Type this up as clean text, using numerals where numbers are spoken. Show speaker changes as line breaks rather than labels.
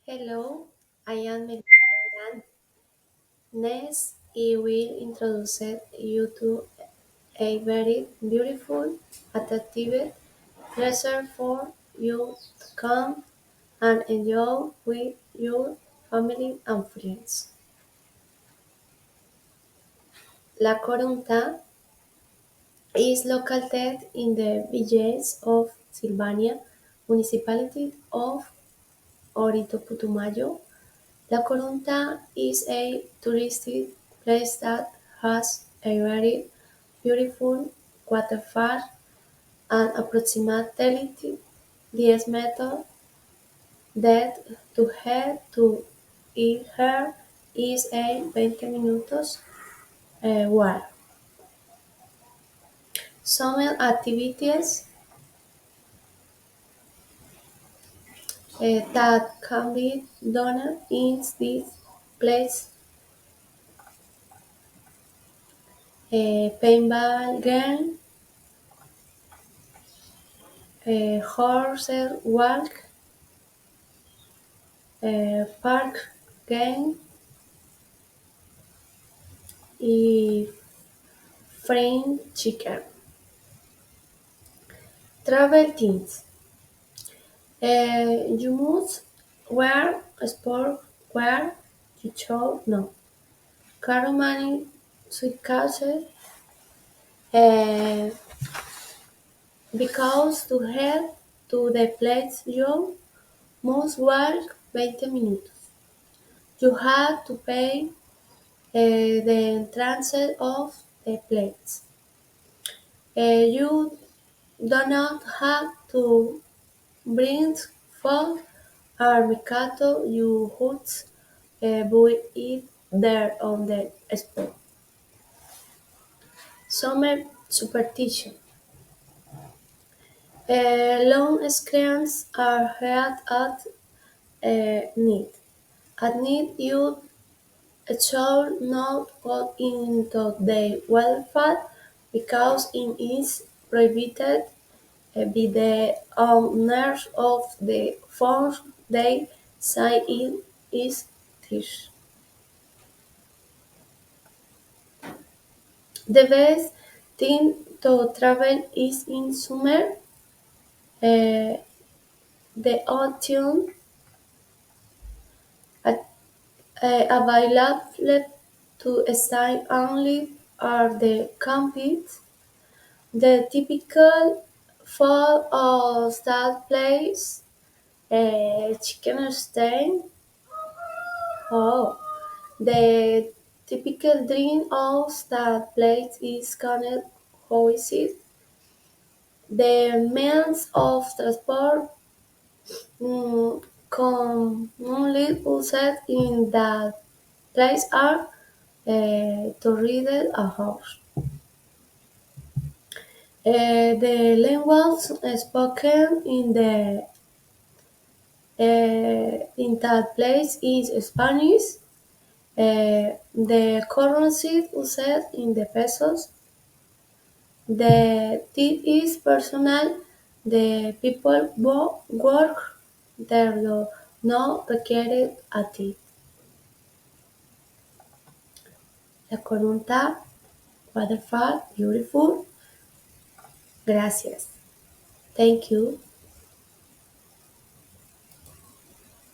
Hello, I am Meridian. Next, I will introduce you to a very beautiful, attractive resort for you to come and enjoy with your family and friends. La Corunta is located in the villages of Silvania, municipality of Orito Putumayo. La Corunta is a touristic place that has a very beautiful waterfall and approximately 10 meters depth to head to it here is a 20 minutos walk. Some activities that can be done in this place: paintball game, horse walk, park game, y fried chicken. Travel teams. You must wear sport wear you should know. Carry money, suitcases, uh, because to head to the place you must walk 20 minutes. You have to pay the entrance of the place. You do not have to bring food or mercado, you would buy it there on the spot. Summer superstition. Long screens are held at night. At night, you should not go into the waterfall because it is prohibited by the owners of the farm. They say it is theirs. The best time to travel is in summer. Uh, the autumn available to stay only are the campings. The typical fall of that place, chicken steak. Oh, the typical drink of that place is called hoisin. The means of transport commonly used in that place are to read a horse. The language spoken in that place is Spanish. The currency used in the pesos. The tip is personal. The people work there do not require a tip. La Corunta Waterfall, beautiful. Gracias. Thank you.